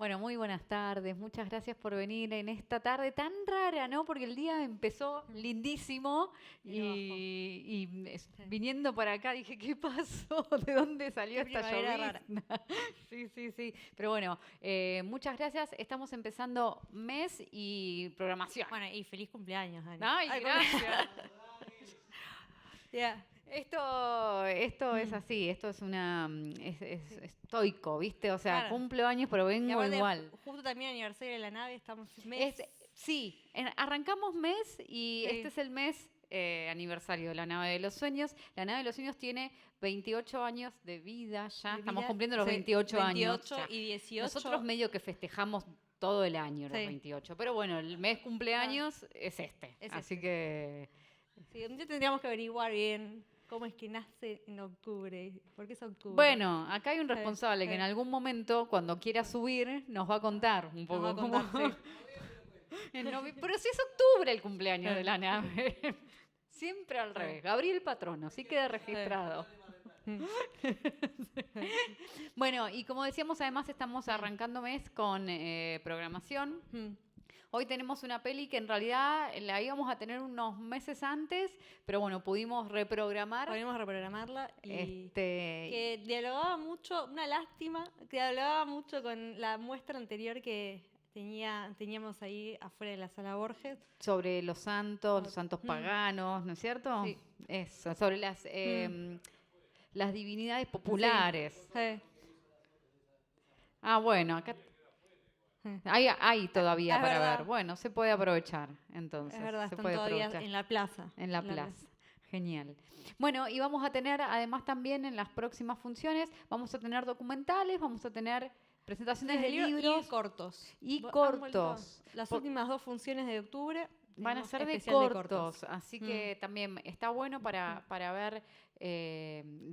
Bueno, muy buenas tardes. Muchas gracias por venir en esta tarde tan rara, ¿no? Porque el día empezó lindísimo Sí. viniendo para acá dije, ¿qué pasó? ¿De dónde salió Qué esta primavera rara. llovizna? Sí, sí, sí. Pero bueno, muchas gracias. Estamos empezando mes y programación. Bueno, y feliz cumpleaños, Dani. Ay, gracias. Ya. Esto es Mm, así, esto es es sí. estoico, ¿viste? O sea, Claro. cumplo años, pero Y vengo aparte, igual. justo también aniversario de la nave, estamos mes. Es, sí, arrancamos mes y este Sí. es el mes aniversario de la nave de los sueños. La nave de los sueños tiene 28 años de vida ya, De estamos vida, cumpliendo los sí, 28 años 28 ya. y 18. Nosotros medio que festejamos todo el año los Sí. 28, pero bueno, el mes Claro. cumpleaños es este, Es así este. que... Sí, un día tendríamos que averiguar bien cómo es que nace en octubre. ¿Por qué es octubre? Bueno, acá hay un responsable que en algún momento, cuando quiera subir, nos va a contar un Nos va poco a cómo... contar, sí. Pero si es octubre el cumpleaños de la nave. Siempre al revés. Gabriel Patrono, sí queda registrado. Mm. Bueno, y como decíamos, además estamos Mm. arrancando mes con programación. Mm. Hoy tenemos una peli que en realidad la íbamos a tener unos meses antes, pero bueno, pudimos reprogramar. Podríamos reprogramarla y Este, que dialogaba mucho, una lástima, que dialogaba mucho con la muestra anterior que teníamos ahí afuera de la sala Borges. sobre los santos paganos, ¿no es cierto? Sí. Eso, sobre las divinidades populares. Sí. Bueno, acá Sí. hay todavía Es para verdad. ver. Bueno, se puede aprovechar, entonces. Es verdad, Se están puede todavía aprovechar en la plaza. en la plaza. Genial. Bueno, y vamos a tener, además también en las próximas funciones, vamos a tener documentales, vamos a tener presentaciones de libros y cortos. y Han cortos. vuelto las Por- últimas 2 funciones de octubre. Van a tenemos ser de especial cortos, así que también está bueno para ver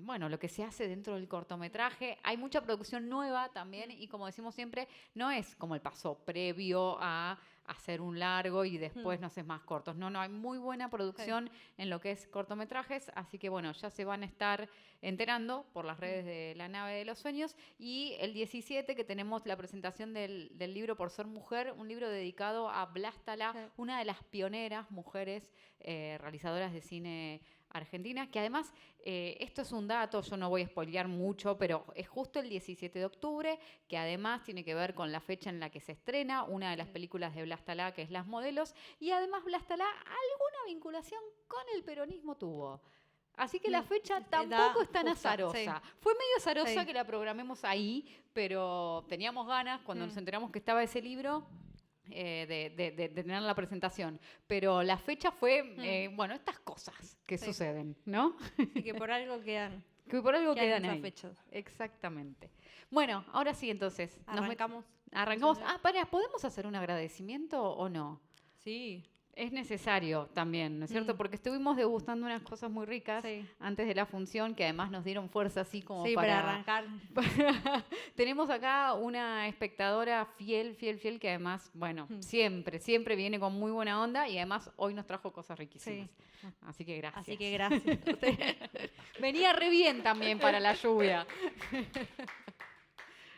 bueno, lo que se hace dentro del cortometraje. Hay mucha producción nueva también y como decimos siempre, no es como el paso previo a hacer un largo y después no haces más cortos. No, no, hay muy buena producción en lo que es cortometrajes, así que bueno, ya se van a estar enterando por las redes de La Nave de los Sueños. Y el 17 que tenemos la presentación del libro Por Ser Mujer, un libro dedicado a Blástala, una de las pioneras mujeres realizadoras de cine argentina, que además, esto es un dato, yo no voy a spoilear mucho, pero es justo el 17 de octubre, que además tiene que ver con la fecha en la que se estrena una de las películas de Blastalá, que es Las Modelos, y además Blastalá alguna vinculación con el peronismo tuvo. Así que la fecha tampoco es tan justa, azarosa. Fue medio azarosa Sí. que la programemos ahí, pero teníamos ganas cuando nos enteramos que estaba ese libro de tener la presentación. Pero la fecha fue, bueno, estas cosas que suceden, ¿no? Y que por algo quedan. Que por algo Quedan quedan esas ahí. fechas. Exactamente. Bueno, ahora sí, entonces. Arrancamos. Arrancamos. ¿Podemos hacer un agradecimiento o no? Sí. Es necesario también, ¿no es cierto? Porque estuvimos degustando unas cosas muy ricas antes de la función que además nos dieron fuerza así como para arrancar. Tenemos acá una espectadora fiel que además, bueno, siempre viene con muy buena onda y además hoy nos trajo cosas riquísimas. Así que gracias. Así que gracias. Venía re bien también para la lluvia.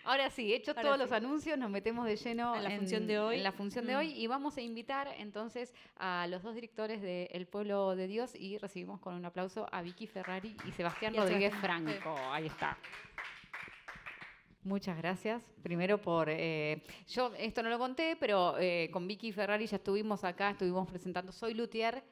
Ahora sí, hechos todos los anuncios, nos metemos de lleno en la función de hoy. En la función de hoy y vamos a invitar entonces a los dos directores de El Pueblo de Dios y recibimos con un aplauso a Vicky Ferrari y Sebastián Rodríguez Franco. Ahí está. Muchas gracias. Primero yo esto no lo conté, pero con Vicky Ferrari ya estuvimos acá, estuvimos presentando Soy Luthier.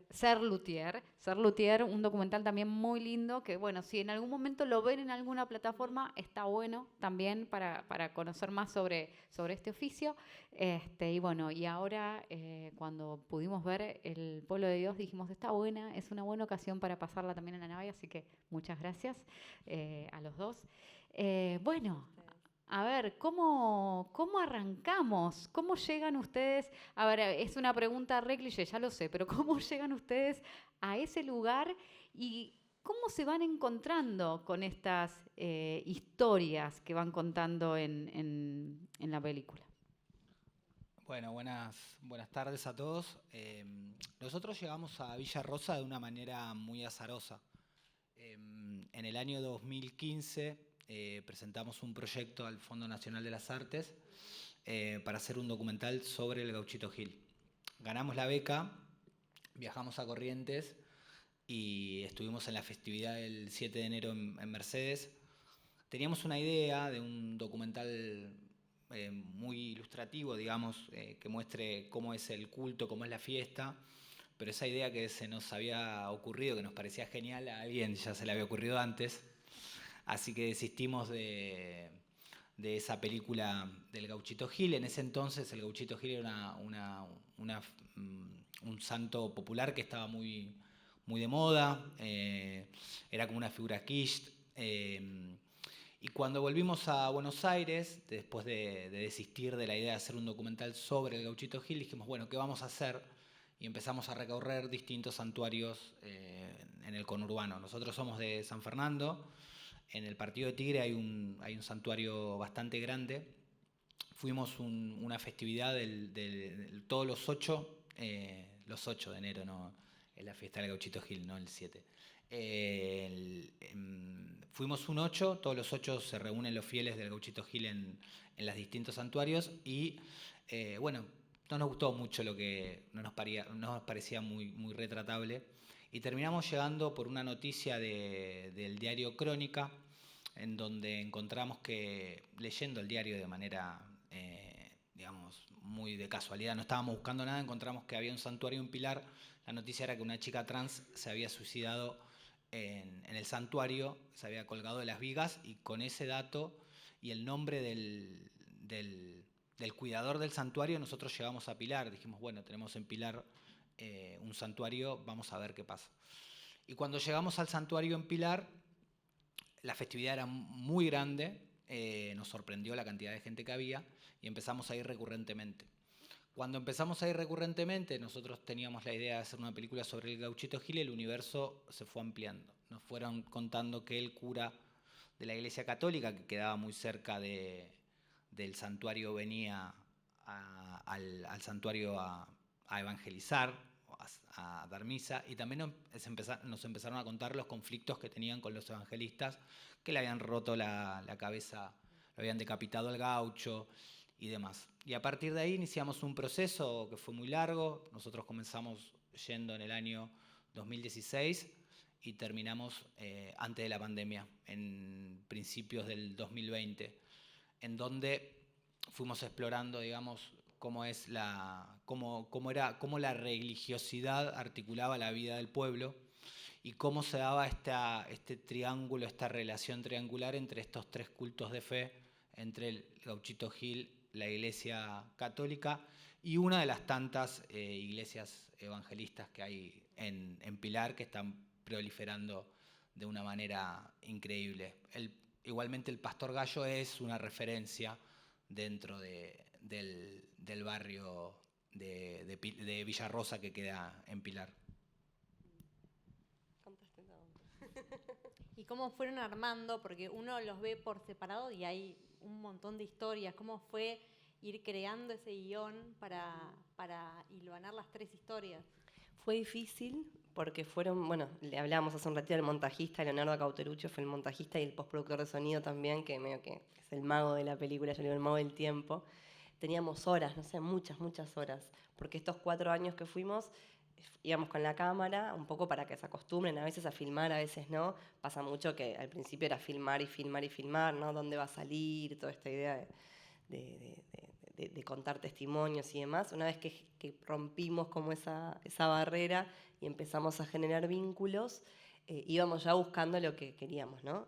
Ser Luthier, un documental también muy lindo que, bueno, si en algún momento lo ven en alguna plataforma, está bueno también para conocer más sobre este oficio. Y bueno, y ahora cuando pudimos ver El Pueblo de Dios dijimos, está buena, es una buena ocasión para pasarla también en la nave, así que muchas gracias a los dos. Bueno, a ver, ¿cómo arrancamos? ¿Cómo llegan ustedes? A ver, es una pregunta re cliché, ya lo sé, pero ¿cómo llegan ustedes a ese lugar y cómo se van encontrando con estas historias que van contando en la película? Bueno, buenas tardes a todos. Nosotros llegamos a Villa Rosa de una manera muy azarosa. En el año 2015 presentamos un proyecto al Fondo Nacional de las Artes para hacer un documental sobre el Gauchito Gil. Ganamos la beca, viajamos a Corrientes y estuvimos en la festividad del 7 de enero en Mercedes. Teníamos una idea de un documental muy ilustrativo, digamos, que muestre cómo es el culto, cómo es la fiesta, pero esa idea que se nos había ocurrido, que nos parecía genial, a alguien ya se le había ocurrido antes, así que desistimos de esa película del Gauchito Gil. En ese entonces el Gauchito Gil era un santo popular que estaba muy de moda, era como una figura kitsch. Y cuando volvimos a Buenos Aires, después de desistir de la idea de hacer un documental sobre el Gauchito Gil, dijimos, bueno, ¿qué vamos a hacer? Y empezamos a recorrer distintos santuarios en el conurbano. Nosotros somos de San Fernando. En el Partido de Tigre hay un santuario bastante grande. Fuimos una festividad todos los 8 de enero, ¿no? Es la fiesta del Gauchito Gil, no el 7. Fuimos un 8, todos los 8 se reúnen los fieles del Gauchito Gil en los distintos santuarios y bueno, no nos gustó mucho lo que no nos parecía muy retratable y terminamos llegando por una noticia del diario Crónica, en donde encontramos que, leyendo el diario de manera, digamos, muy de casualidad, no estábamos buscando nada, encontramos que había un santuario en Pilar. La noticia era que una chica trans se había suicidado en el santuario, se había colgado de las vigas, y con ese dato y el nombre del cuidador del santuario nosotros llegamos a Pilar. Dijimos, bueno, tenemos en Pilar un santuario, vamos a ver qué pasa. Y cuando llegamos al santuario en Pilar, la festividad era muy grande, nos sorprendió la cantidad de gente que había y empezamos a ir recurrentemente. Cuando empezamos a ir recurrentemente, nosotros teníamos la idea de hacer una película sobre el Gauchito Gil y el universo se fue ampliando. Nos fueron contando que el cura de la Iglesia Católica, que quedaba muy cerca del santuario, venía al santuario a evangelizar, a dar misa, y también nos empezaron a contar los conflictos que tenían con los evangelistas, que le habían roto la cabeza, lo habían decapitado al gaucho y demás. Y a partir de ahí iniciamos un proceso que fue muy largo. Nosotros comenzamos yendo en el año 2016 y terminamos antes de la pandemia, en principios del 2020, en donde fuimos explorando, digamos, cómo la religiosidad articulaba la vida del pueblo y cómo se daba este triángulo, esta relación triangular entre estos 3 cultos de fe, entre el Gauchito Gil, la Iglesia Católica y una de las tantas iglesias evangelistas que hay en Pilar, que están proliferando de una manera increíble. Igualmente el Pastor Gallo es una referencia dentro del barrio de Villa Rosa, que queda en Pilar. Contaste todo. ¿Y cómo fueron armando? Porque uno los ve por separado y hay un montón de historias. ¿Cómo fue ir creando ese guión para hilvanar las 3 historias? Fue difícil porque le hablábamos hace un ratito del montajista, Leonardo Cauteruccio fue el montajista y el postproductor de sonido también, que medio que es el mago de la película, yo le digo el mago del tiempo. Teníamos horas, no sé, muchas horas, porque estos 4 años que fuimos, íbamos con la cámara, un poco para que se acostumbren a veces a filmar, a veces no. Pasa mucho que al principio era filmar, ¿no? ¿Dónde va a salir? Toda esta idea de contar testimonios y demás. Una vez que rompimos como esa barrera y empezamos a generar vínculos, íbamos ya buscando lo que queríamos, ¿no?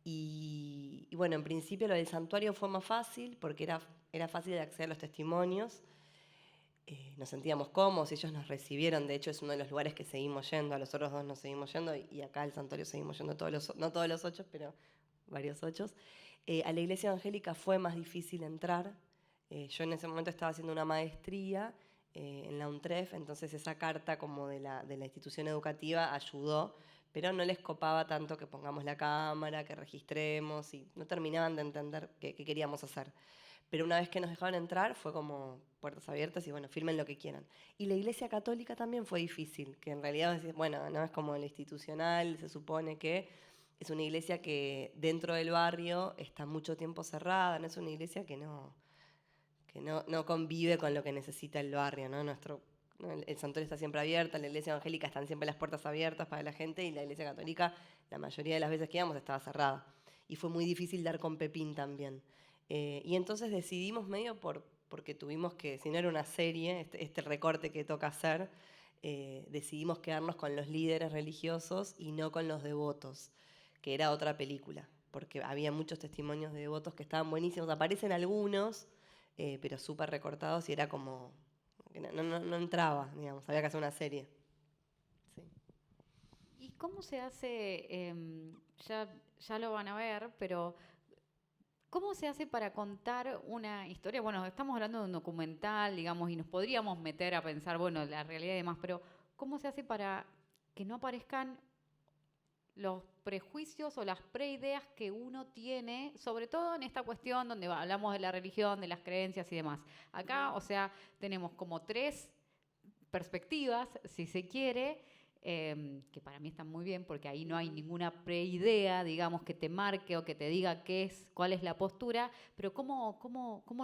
Y bueno, en principio lo del santuario fue más fácil porque era fácil de acceder a los testimonios. Nos sentíamos cómodos, ellos nos recibieron. De hecho, es uno de los lugares que seguimos yendo. A los otros 2 nos seguimos yendo y acá al santuario seguimos yendo no todos los 8, pero varios 8. A la iglesia evangélica fue más difícil entrar. Yo en ese momento estaba haciendo una maestría en la UNTREF, entonces esa carta como de la institución educativa ayudó, pero no les copaba tanto que pongamos la cámara, que registremos, y no terminaban de entender qué queríamos hacer. Pero una vez que nos dejaron entrar fue como puertas abiertas y bueno, filmen lo que quieran. Y la Iglesia Católica también fue difícil, que en realidad, bueno, no es como lo institucional, se supone que es una iglesia que dentro del barrio está mucho tiempo cerrada, no es una iglesia que no convive con lo que necesita el barrio, ¿no? ¿no? El santuario está siempre abierto, la iglesia evangélica están siempre las puertas abiertas para la gente y la iglesia católica, la mayoría de las veces que íbamos, estaba cerrada. Y fue muy difícil dar con Pepín también. Y entonces decidimos medio porque tuvimos que, si no era una serie, este recorte que toca hacer, decidimos quedarnos con los líderes religiosos y no con los devotos, que era otra película, porque había muchos testimonios de devotos que estaban buenísimos. Aparecen algunos, pero súper recortados y era como que no entraba, digamos, había que hacer una serie. Sí. ¿Y cómo se hace? Ya lo van a ver, pero ¿cómo se hace para contar una historia? Bueno, estamos hablando de un documental, digamos, y nos podríamos meter a pensar, bueno, la realidad y demás, pero ¿cómo se hace para que no aparezcan los prejuicios o las preideas que uno tiene, sobre todo en esta cuestión donde hablamos de la religión, de las creencias y demás? Acá, o sea, tenemos como 3 perspectivas, si se quiere, que para mí están muy bien porque ahí no hay ninguna preidea, digamos, que te marque o que te diga cuál es la postura, pero ¿cómo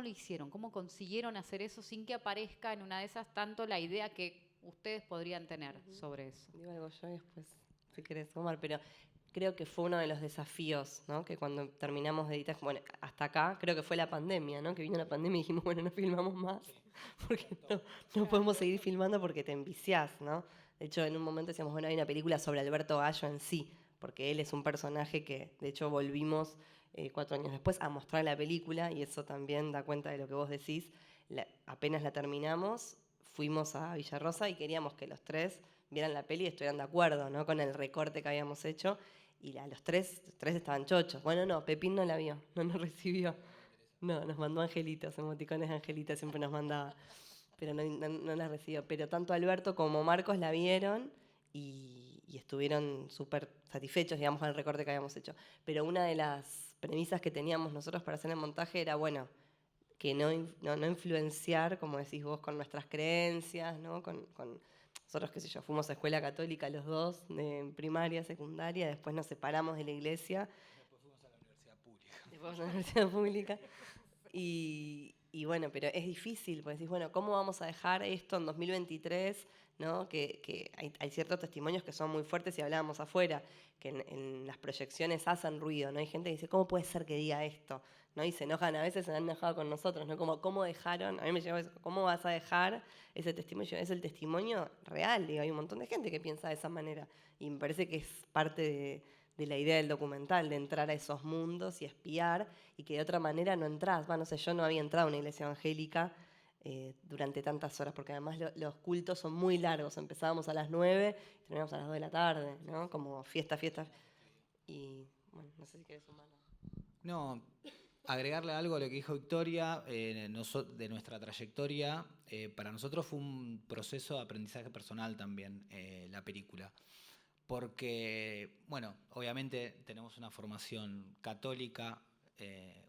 lo hicieron? ¿Cómo consiguieron hacer eso sin que aparezca en una de esas tanto la idea que ustedes podrían tener sobre eso? Digo algo yo y después, si querés, Omar, pero creo que fue uno de los desafíos, ¿no? Que cuando terminamos de editar, bueno, hasta acá, creo que fue la pandemia, ¿no? Que vino la pandemia y dijimos, bueno, no filmamos más, porque no podemos seguir filmando porque te enviciás, ¿no? De hecho, en un momento decíamos, bueno, hay una película sobre Alberto Gallo en sí, porque él es un personaje que, de hecho, volvimos 4 años después a mostrar la película, y eso también da cuenta de lo que vos decís. Apenas la terminamos, fuimos a Villarrosa y queríamos que los 3 vieran la peli y estuvieran de acuerdo, ¿no? Con el recorte que habíamos hecho. Y los tres estaban chochos. Bueno, no, Pepín no la vio, no nos recibió. No, nos mandó angelitos, emoticones de angelitos siempre nos mandaba. Pero no la recibió. Pero tanto Alberto como Marcos la vieron y estuvieron súper satisfechos, digamos, con el recorte que habíamos hecho. Pero una de las premisas que teníamos nosotros para hacer el montaje era, bueno, que no influenciar, como decís vos, con nuestras creencias, ¿no? Con nosotros, qué sé yo, fuimos a escuela católica los 2, de primaria, secundaria, después nos separamos de la iglesia. Después fuimos a la universidad pública. Después fuimos a la universidad pública. Y bueno, pero es difícil, porque decís, bueno, ¿cómo vamos a dejar esto en 2023? ¿No? Que hay ciertos testimonios que son muy fuertes y hablábamos afuera, que en las proyecciones hacen ruido, ¿no? Hay gente que dice, ¿cómo puede ser que diga esto? ¿No? Y se enojan, a veces se han enojado con nosotros, ¿no? Como, ¿cómo dejaron? A mí me llegó eso, ¿cómo vas a dejar ese testimonio? Es el testimonio real, digo, hay un montón de gente que piensa de esa manera, y me parece que es parte de la idea del documental, de entrar a esos mundos y espiar, y que de otra manera no entras. No sé, yo no había entrado a una iglesia evangélica durante tantas horas, porque además los cultos son muy largos. Empezábamos a las 9 y terminábamos a las 2 de la tarde, ¿no? Como fiesta. Y bueno, no sé si querés sumar. No, agregarle algo a lo que dijo Victoria, de nuestra trayectoria. Para nosotros fue un proceso de aprendizaje personal también, la película. Porque, bueno, obviamente tenemos una formación católica,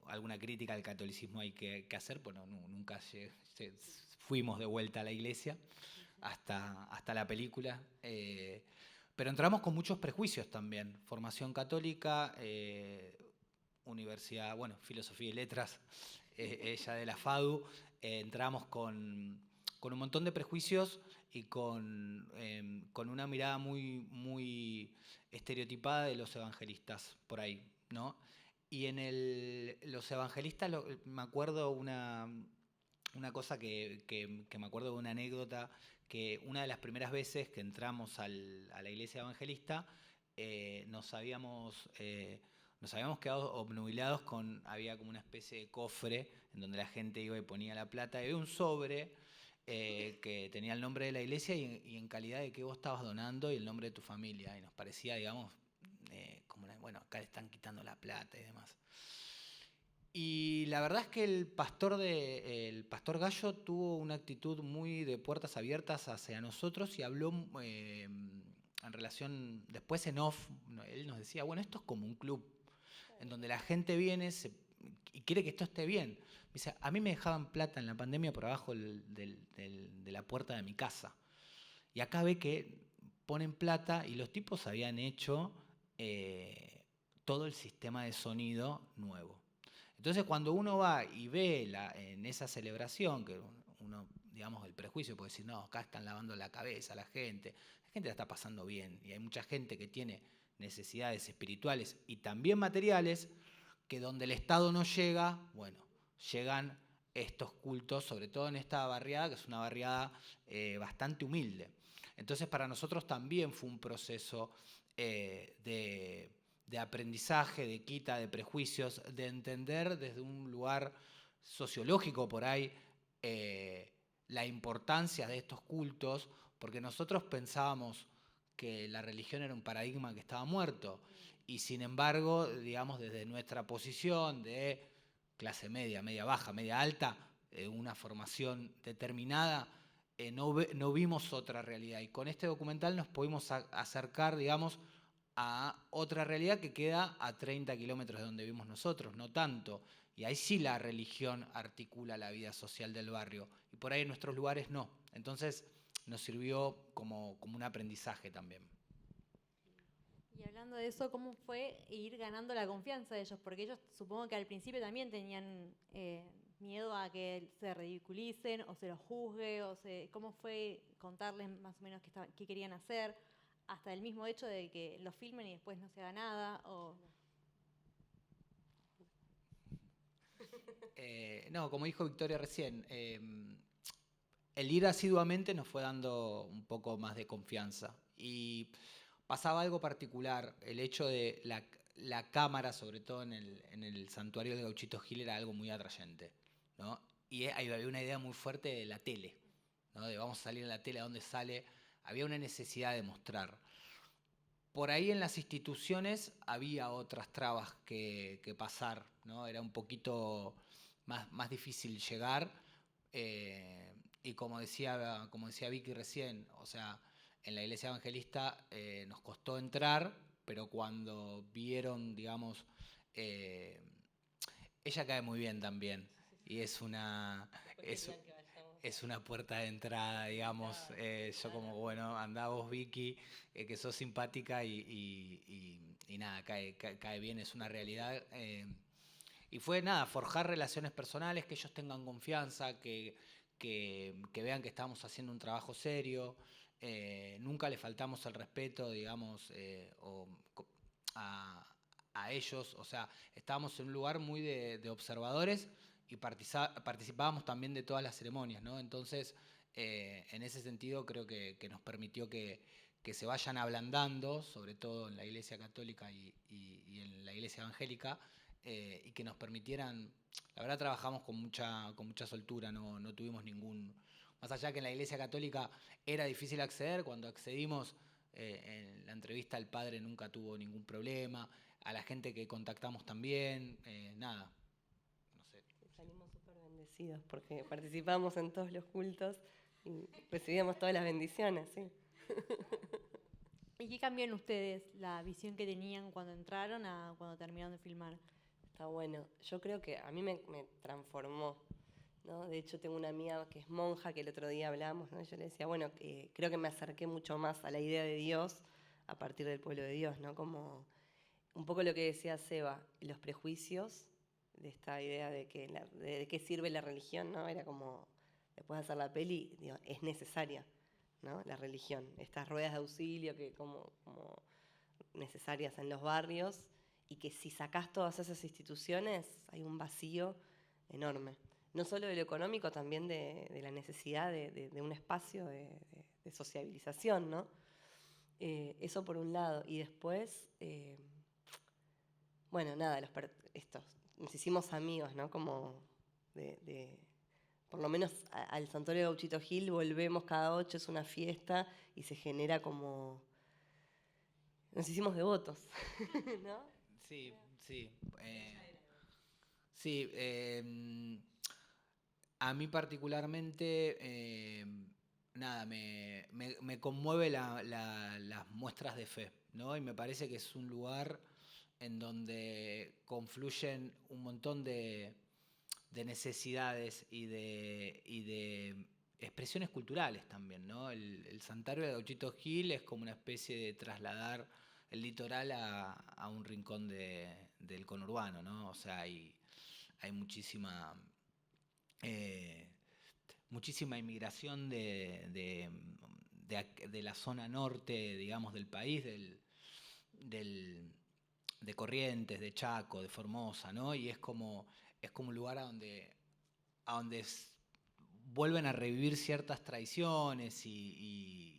alguna crítica al catolicismo hay que hacer, bueno, nunca fuimos de vuelta a la iglesia hasta la película, pero entramos con muchos prejuicios también, formación católica, universidad, bueno, filosofía y letras, ella de la FADU, entramos con un montón de prejuicios y con una mirada muy estereotipada de los evangelistas por ahí, ¿no? Y en los evangelistas me acuerdo una cosa que me acuerdo de una anécdota, que una de las primeras veces que entramos a la iglesia evangelista nos habíamos quedado obnubilados había como una especie de cofre en donde la gente iba y ponía la plata, y había un sobre que tenía el nombre de la iglesia y en calidad de qué vos estabas donando y el nombre de tu familia, y nos parecía, digamos, bueno, acá le están quitando la plata y demás. Y la verdad es que el pastor Gallo tuvo una actitud muy de puertas abiertas hacia nosotros y habló en relación, después en off, él nos decía, bueno, esto es como un club en donde la gente viene y quiere que esto esté bien. Dice, a mí me dejaban plata en la pandemia por abajo de la puerta de mi casa. Y acá ve que ponen plata y los tipos habían hecho todo el sistema de sonido nuevo. Entonces, cuando uno va y ve en esa celebración, que uno, digamos, el prejuicio puede decir, no, acá están lavando la cabeza a la gente la está pasando bien, y hay mucha gente que tiene necesidades espirituales y también materiales, que donde el Estado no llega, bueno, llegan estos cultos, sobre todo en esta barriada, que es una barriada bastante humilde. Entonces, para nosotros también fue un proceso de aprendizaje, de quita de prejuicios, de entender desde un lugar sociológico por ahí la importancia de estos cultos, porque nosotros pensábamos que la religión era un paradigma que estaba muerto, y sin embargo, digamos, desde nuestra posición de clase media, media baja, media alta, una formación determinada, no vimos otra realidad. Y con este documental nos pudimos acercar, digamos, a otra realidad que queda a 30 kilómetros de donde vivimos nosotros, no tanto. Y ahí sí la religión articula la vida social del barrio. Y por ahí en nuestros lugares no. Entonces nos sirvió como un aprendizaje también. Y hablando de eso, ¿cómo fue ir ganando la confianza de ellos? Porque ellos supongo que al principio también tenían miedo a que se ridiculicen o se los juzgue. ¿Cómo fue contarles más o menos qué querían hacer? Hasta el mismo hecho de que lo filmen y después no se haga nada. No, como dijo Victoria recién, el ir asiduamente nos fue dando un poco más de confianza. Y pasaba algo particular, el hecho de la cámara, sobre todo en el santuario de Gauchito Gil, era algo muy atrayente, ¿no? Y había una idea muy fuerte de la tele, ¿no? De vamos a salir en la tele, ¿a dónde sale? Había una necesidad de mostrar. Por ahí en las instituciones había otras trabas que pasar, ¿no? Era un poquito más difícil llegar. Y como decía Vicky recién, o sea, en la iglesia evangelista nos costó entrar, pero cuando vieron, digamos, ella cae muy bien también. Y es una puerta de entrada, digamos. Yo como, bueno, andá vos, Vicky, que sos simpática y nada, cae bien, es una realidad. Y fue nada, forjar relaciones personales, que ellos tengan confianza, que vean que estamos haciendo un trabajo serio. Nunca le faltamos el respeto, digamos, a ellos. O sea, estábamos en un lugar muy de observadores y participábamos también de todas las ceremonias, ¿no? Entonces, en ese sentido creo que nos permitió que se vayan ablandando, sobre todo en la Iglesia Católica y en la Iglesia Evangélica, y que nos permitieran, la verdad trabajamos con mucha soltura, no tuvimos más allá que en la Iglesia Católica era difícil acceder, cuando accedimos en la entrevista el padre nunca tuvo ningún problema, a la gente que contactamos también, nada. Salimos súper bendecidos porque participamos en todos los cultos y recibíamos todas las bendiciones, sí. ¿Y qué cambió en ustedes la visión que tenían cuando entraron a cuando terminaron de filmar? Está bueno. Yo creo que a mí me transformó, ¿no? De hecho, tengo una amiga que es monja, que el otro día hablamos, ¿no? Yo le decía, bueno, creo que me acerqué mucho más a la idea de Dios a partir del pueblo de Dios, ¿no? Como un poco lo que decía Seba, los prejuicios de esta idea de qué sirve la religión, ¿no? Era como, después de hacer la peli, digo, es necesaria, ¿no? La religión, estas ruedas de auxilio que como necesarias en los barrios, y que si sacás todas esas instituciones hay un vacío enorme. No solo de lo económico, también de la necesidad de un espacio de sociabilización, ¿no? Eso por un lado. Y después, bueno, nada, nos hicimos amigos, ¿no? Como por lo menos al santuario de Gauchito Gil volvemos cada 8, es una fiesta y se genera como... Nos hicimos devotos, ¿no? Sí. Sí, a mí particularmente, nada, me conmueve las muestras de fe, ¿no? Y me parece que es un lugar en donde confluyen un montón de necesidades y de expresiones culturales también, ¿no? El santuario de Gauchito Gil es como una especie de trasladar el litoral a un rincón del conurbano, ¿no? O sea, hay muchísima inmigración de la zona norte, digamos, del país, de Corrientes, de Chaco, de Formosa, ¿no? Y es como un lugar a donde vuelven a revivir ciertas tradiciones y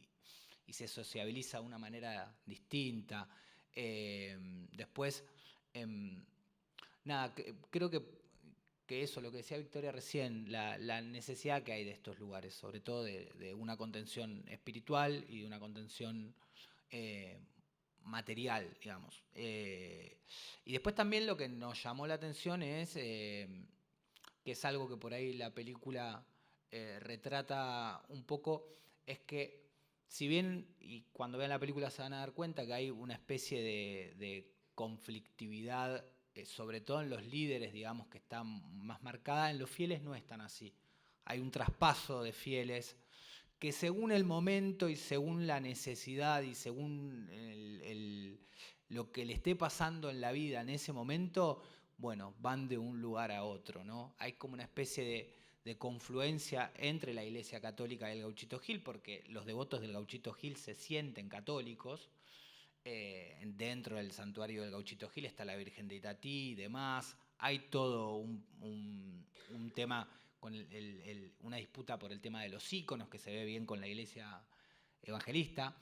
se sociabiliza de una manera distinta. Después, nada, creo que eso, lo que decía Victoria recién, la necesidad que hay de estos lugares, sobre todo de una contención espiritual y de una contención material, digamos. Y después también lo que nos llamó la atención es que es algo que por ahí la película retrata un poco, es que si bien, y cuando vean la película se van a dar cuenta que hay una especie de conflictividad, sobre todo en los líderes, digamos, que está más marcada, en los fieles no es tan así. Hay un traspaso de fieles que según el momento y según la necesidad y según lo que le esté pasando en la vida en ese momento, bueno, van de un lugar a otro, ¿no? Hay como una especie de confluencia entre la Iglesia Católica y el Gauchito Gil, porque los devotos del Gauchito Gil se sienten católicos. Dentro del santuario del Gauchito Gil está la Virgen de Itatí y demás. Hay todo un tema con una disputa por el tema de los íconos, que se ve bien con la Iglesia evangelista,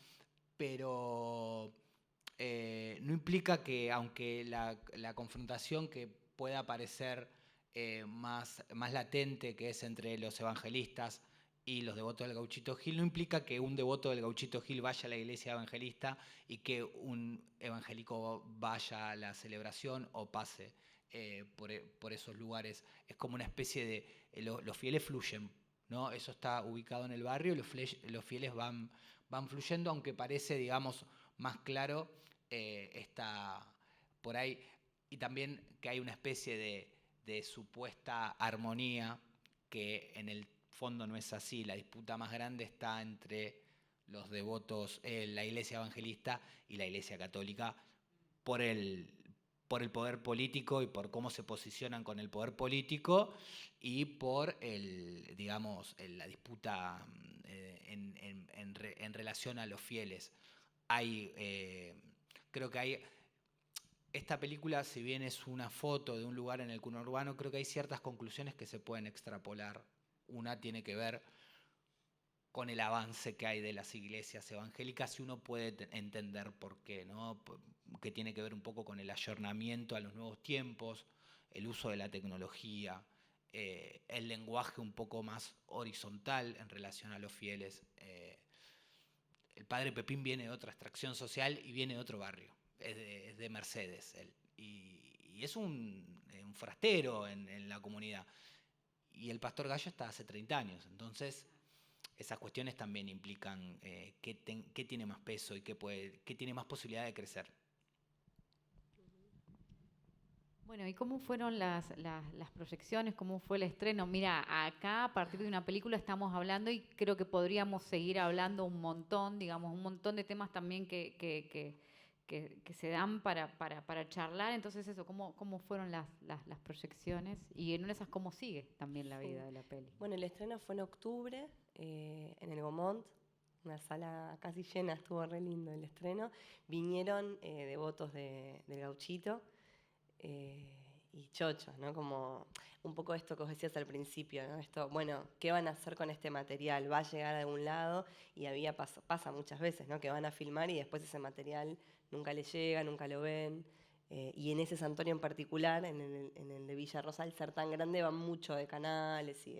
pero no implica que, aunque la confrontación que pueda parecer más latente, que es entre los evangelistas y los devotos del Gauchito Gil, no implica que un devoto del Gauchito Gil vaya a la iglesia evangelista y que un evangélico vaya a la celebración o pase por esos lugares. Es como una especie de... los fieles fluyen, ¿no? Eso está ubicado en el barrio y los fieles van fluyendo, aunque parece, digamos, más claro, está por ahí. Y también que hay una especie de supuesta armonía que en el fondo no es así. La disputa más grande está entre los devotos, la iglesia evangelista y la iglesia católica por el poder político y por cómo se posicionan con el poder político y por la disputa en relación a los fieles. Creo que hay... Esta película, si bien es una foto de un lugar en el conurbano, creo que hay ciertas conclusiones que se pueden extrapolar. Una tiene que ver con el avance que hay de las iglesias evangélicas y uno puede entender por qué, ¿no? Que tiene que ver un poco con el ayornamiento a los nuevos tiempos, el uso de la tecnología, el lenguaje un poco más horizontal en relación a los fieles. El padre Pepín viene de otra extracción social y viene de otro barrio. Es de Mercedes él, y es un forastero en la comunidad. Y el pastor Gallo está hace 30 años, entonces esas cuestiones también implican qué tiene más peso y qué tiene más posibilidad de crecer. Bueno, ¿y cómo fueron las proyecciones? ¿Cómo fue el estreno? Mira, acá a partir de una película estamos hablando y creo que podríamos seguir hablando un montón, digamos, un montón de temas también que se dan para charlar. Entonces eso, ¿cómo fueron las proyecciones? Y en una de esas, ¿cómo sigue también la vida de la peli? Bueno, el estreno fue en octubre, en el Gaumont, una sala casi llena, estuvo re lindo el estreno. Vinieron devotos del Gauchito y chochos, ¿no? Como un poco esto que vos decías al principio, ¿no? Esto, bueno, ¿qué van a hacer con este material? ¿Va a llegar a algún lado? Y pasa muchas veces, ¿no? Que van a filmar y después ese material nunca les llega, nunca lo ven. Y en ese santuario en particular, en el de Villa Rosa, al ser tan grande, van mucho de canales y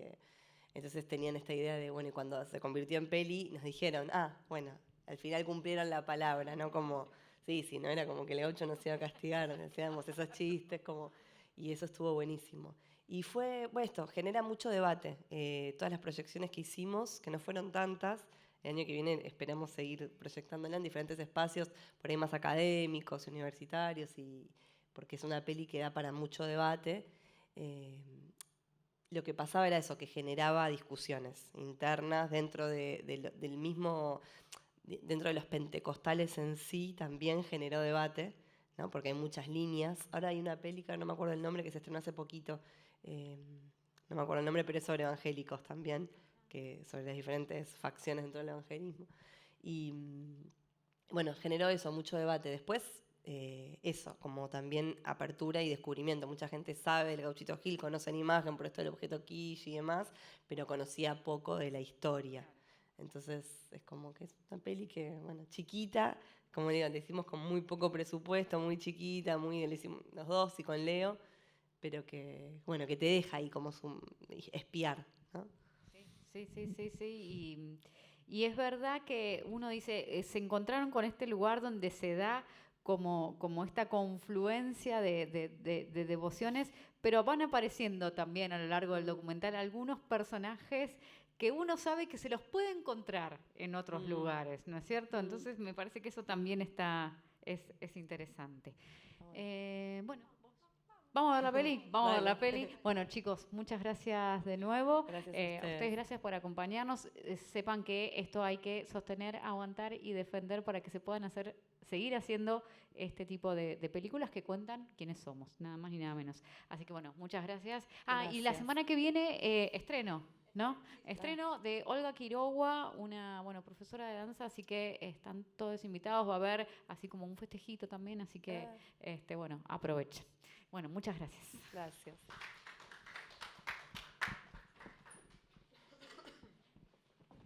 entonces tenían esta idea de, bueno, y cuando se convirtió en peli, nos dijeron, bueno, al final cumplieron la palabra, ¿no? Como, sí, no era como que el gaucho nos iba a castigar, hacíamos esos chistes, como, y eso estuvo buenísimo. Y fue, bueno, esto genera mucho debate. Todas las proyecciones que hicimos, que no fueron tantas, el año que viene esperamos seguir proyectándola en diferentes espacios, por ahí más académicos, universitarios, porque es una peli que da para mucho debate. Lo que pasaba era eso, que generaba discusiones internas dentro del mismo dentro de los pentecostales en sí también generó debate, ¿no? Porque hay muchas líneas. Ahora hay una película, no me acuerdo el nombre, que se estrenó hace poquito, no me acuerdo el nombre, pero es sobre evangélicos también, sobre las diferentes facciones dentro del evangelismo. Y bueno, generó eso, mucho debate. Después, eso, como también apertura y descubrimiento. Mucha gente sabe del Gauchito Gil, conoce la imagen por esto del objeto quiche y demás, pero conocía poco de la historia. Entonces es como que es una peli que, bueno, chiquita, como digo, le hicimos con muy poco presupuesto, muy chiquita, le hicimos los dos y con Leo, pero que, bueno, que te deja ahí como espiar, ¿no? Sí. Y es verdad que uno dice, se encontraron con este lugar donde se da como esta confluencia de devociones, pero van apareciendo también a lo largo del documental algunos personajes que uno sabe que se los puede encontrar en otros lugares, ¿no es cierto? Entonces me parece que eso también es interesante. Bueno, vamos a ver la peli, vamos a ver la peli. Bueno, chicos, muchas gracias de nuevo. Gracias A ustedes gracias por acompañarnos. Sepan que esto hay que sostener, aguantar y defender para que se puedan seguir haciendo este tipo de películas que cuentan quiénes somos, nada más ni nada menos. Así que bueno, muchas gracias. Y la semana que viene estreno, ¿no? Estreno de Olga Quiroga, una profesora de danza, así que están todos invitados. Va a haber así como un festejito también, así que aprovechen. Bueno, muchas gracias. Gracias.